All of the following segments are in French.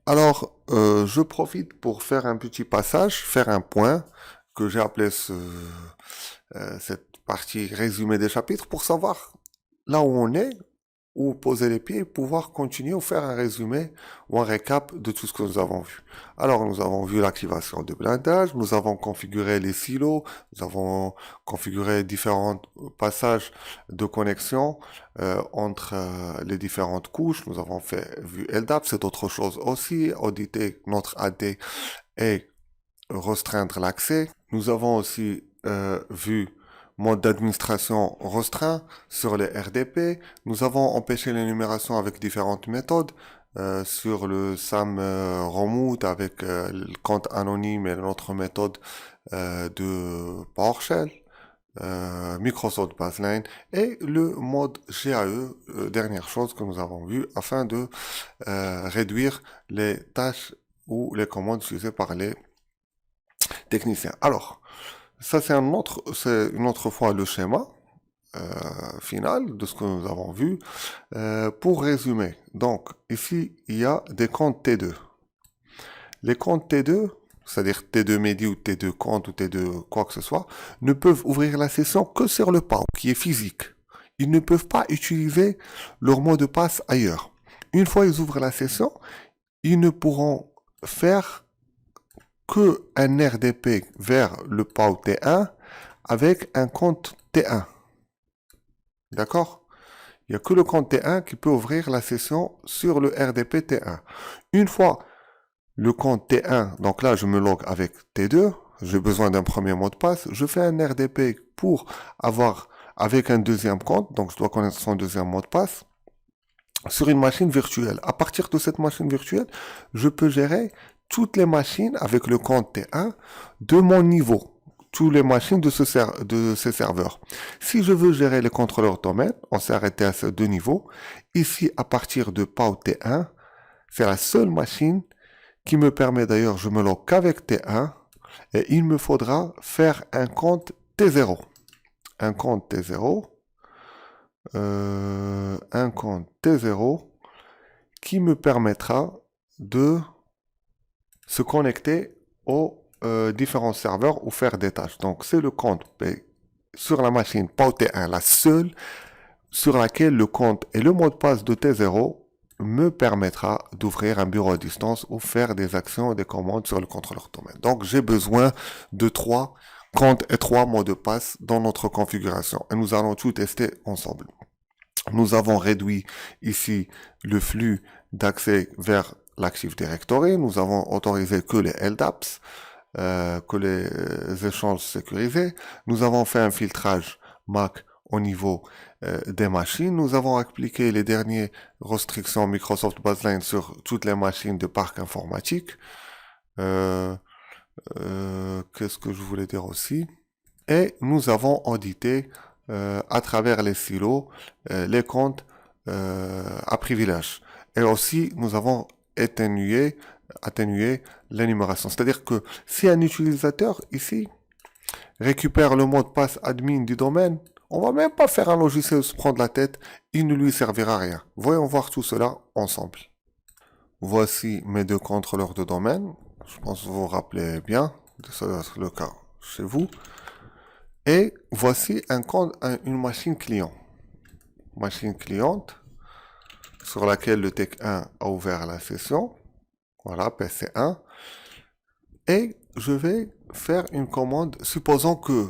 Je profite pour faire un petit passage, faire un point que j'ai appelé cette partie résumé des chapitres pour savoir là où on est, où poser les pieds et pouvoir continuer ou faire un résumé ou un récap de tout ce que nous avons vu. Alors, nous avons vu l'activation de blindage, nous avons configuré les silos, nous avons configuré différents passages de connexion entre les différentes couches, nous avons vu LDAP, c'est autre chose aussi, auditer notre AD et restreindre l'accès. Nous avons aussi vu mode d'administration restreint sur les RDP. Nous avons empêché l'énumération avec différentes méthodes. Sur le SAM Remote avec le compte anonyme et notre méthode de PowerShell, Microsoft Baseline et le mode GAE, dernière chose que nous avons vue afin de réduire les tâches ou les commandes utilisées par les technicien. Alors, ça c'est une autre fois le schéma final de ce que nous avons vu. Pour résumer, donc ici il y a des comptes T2. Les comptes T2, c'est-à-dire T2 Medi ou T2 compte ou T2 quoi que ce soit, ne peuvent ouvrir la session que sur le PAO, qui est physique. Ils ne peuvent pas utiliser leur mot de passe ailleurs. Une fois ils ouvrent la session, ils ne pourront faire que un RDP vers le PAO T1 avec un compte T1. D'accord? Il n'y a que le compte T1 qui peut ouvrir la session sur le RDP T1. Une fois le compte T1, donc là je me log avec T2, j'ai besoin d'un premier mot de passe, je fais un RDP pour avoir avec un deuxième compte, donc je dois connaître son deuxième mot de passe, sur une machine virtuelle. À partir de cette machine virtuelle, je peux gérer toutes les machines avec le compte T1 de mon niveau, toutes les machines de ces serveurs. Si je veux gérer les contrôleurs domaine, on s'est arrêté à ces deux niveaux. Ici, à partir de PAO T1, c'est la seule machine qui me permet d'ailleurs, je me log qu'avec T1 et il me faudra faire un compte T0. Un compte T0, un compte T0 qui me permettra de se connecter aux différents serveurs ou faire des tâches. Donc, c'est le compte sur la machine PAO T1, la seule sur laquelle le compte et le mot de passe de T0 me permettra d'ouvrir un bureau à distance ou faire des actions et des commandes sur le contrôleur domaine. Donc, j'ai besoin de 3 comptes et 3 mots de passe dans notre configuration. Et nous allons tout tester ensemble. Nous avons réduit ici le flux d'accès vers l'Active Directory. Nous avons autorisé que les LDAPs, que les échanges sécurisés. Nous avons fait un filtrage MAC au niveau des machines. Nous avons appliqué les dernières restrictions Microsoft Baseline sur toutes les machines de parc informatique. Qu'est-ce que je voulais dire aussi? Et nous avons audité à travers les silos les comptes à privilège. Et aussi, nous avons atténué l'énumération. C'est-à-dire que si un utilisateur ici récupère le mot de passe admin du domaine, on va même pas faire un logiciel se prendre la tête, il ne lui servira à rien. Voyons voir tout cela ensemble. Voici mes deux contrôleurs de domaine. Je pense que vous vous rappelez bien, ça doit être le cas chez vous. Et voici une machine client. Machine cliente sur laquelle le Tech1 a ouvert la session. Voilà, PC1. Et je vais faire une commande. Supposons que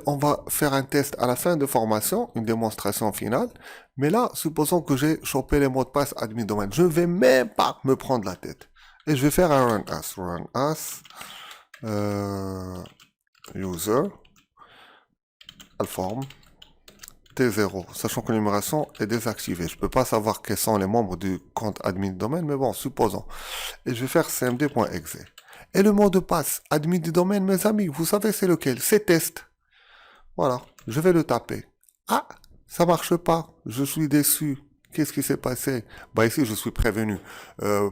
on va faire un test à la fin de formation, une démonstration finale. Mais là, supposons que j'ai chopé les mots de passe admin domaine. Je ne vais même pas me prendre la tête. Et je vais faire un run as. Run as user alform T0, sachant que l'énumération est désactivée. Je ne peux pas savoir quels sont les membres du compte admin domaine, mais bon, supposons. Et je vais faire cmd.exe. Et le mot de passe admin du domaine, mes amis, vous savez c'est lequel? C'est test. Voilà, je vais le taper. Ah, ça marche pas. Je suis déçu. Qu'est-ce qui s'est passé? Bah ici, je suis prévenu.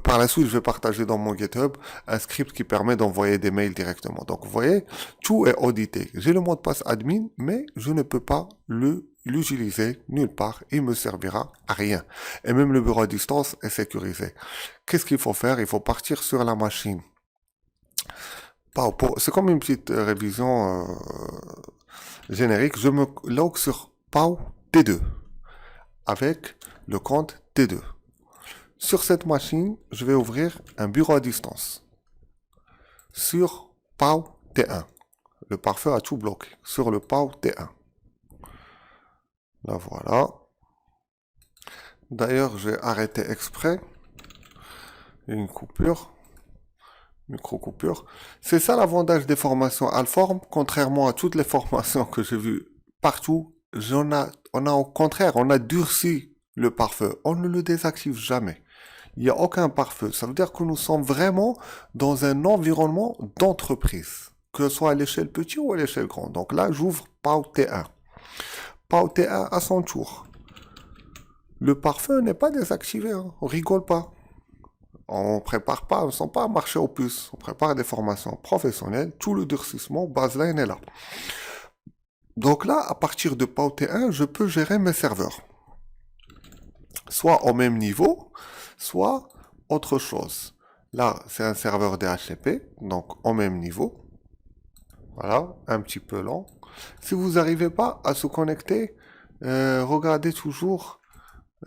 Par la suite, je vais partager dans mon GitHub un script qui permet d'envoyer des mails directement. Donc, vous voyez, tout est audité. J'ai le mot de passe admin, mais je ne peux pas l'utiliser nulle part. Il me servira à rien. Et même le bureau à distance est sécurisé. Qu'est-ce qu'il faut faire? Il faut partir sur la machine. C'est comme une petite révision générique. Je me log sur PAO T2 avec le compte T2. Sur cette machine, je vais ouvrir un bureau à distance. Sur PAO T1. Le pare-feu a tout bloqué. Sur le PAO T1. Là, voilà. D'ailleurs, j'ai arrêté exprès. Une coupure. Micro-coupure. C'est ça l'avantage des formations Alform, contrairement à toutes les formations que j'ai vues partout. On a au contraire, on a durci le pare-feu. On ne le désactive jamais. Il n'y a aucun pare-feu. Ça veut dire que nous sommes vraiment dans un environnement d'entreprise, que ce soit à l'échelle petite ou à l'échelle grande. Donc là, j'ouvre PAO T1. PAO T1 à son tour. Le pare-feu n'est pas désactivé, hein. On rigole pas. On prépare pas, on ne sent pas à marcher aux puces. On prépare des formations professionnelles. Tout le durcissement, baseline est là. Donc là, à partir de PAO T1, je peux gérer mes serveurs. Soit au même niveau, soit autre chose. Là, c'est un serveur DHCP, donc au même niveau. Voilà, un petit peu lent. Si vous n'arrivez pas à se connecter, regardez toujours.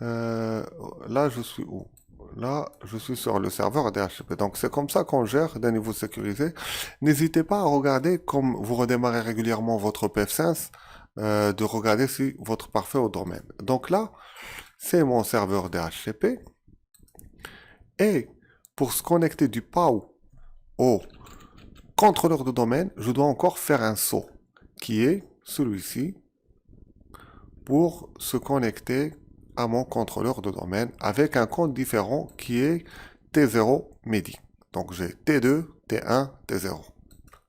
Là, je suis où? Là, je suis sur le serveur DHCP. Donc, c'est comme ça qu'on gère d'un niveau sécurisé. N'hésitez pas à regarder, comme vous redémarrez régulièrement votre PF5, de regarder si votre pare-feu au domaine. Donc là, c'est mon serveur DHCP. Et pour se connecter du PAO au contrôleur de domaine, je dois encore faire un saut, qui est celui-ci, pour se connecter à mon contrôleur de domaine avec un compte différent qui est T0 MIDI. Donc j'ai T2, T1, T0.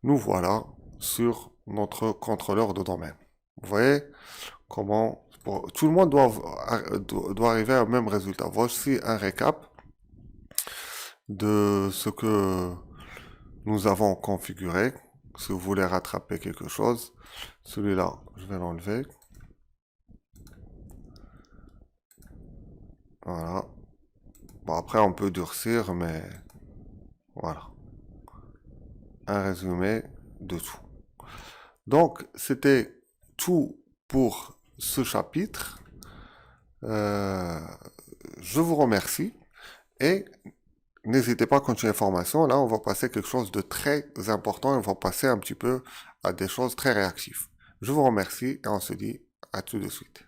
Nous voilà sur notre contrôleur de domaine. Vous voyez comment tout le monde doit arriver au même résultat. Voici un récap de ce que nous avons configuré. Si vous voulez rattraper quelque chose, celui-là, je vais l'enlever. Voilà. Bon, après, on peut durcir, mais voilà. Un résumé de tout. Donc, c'était tout pour ce chapitre. Je vous remercie et n'hésitez pas à continuer la formation. Là, on va passer à quelque chose de très important. On va passer un petit peu à des choses très réactives. Je vous remercie et on se dit à tout de suite.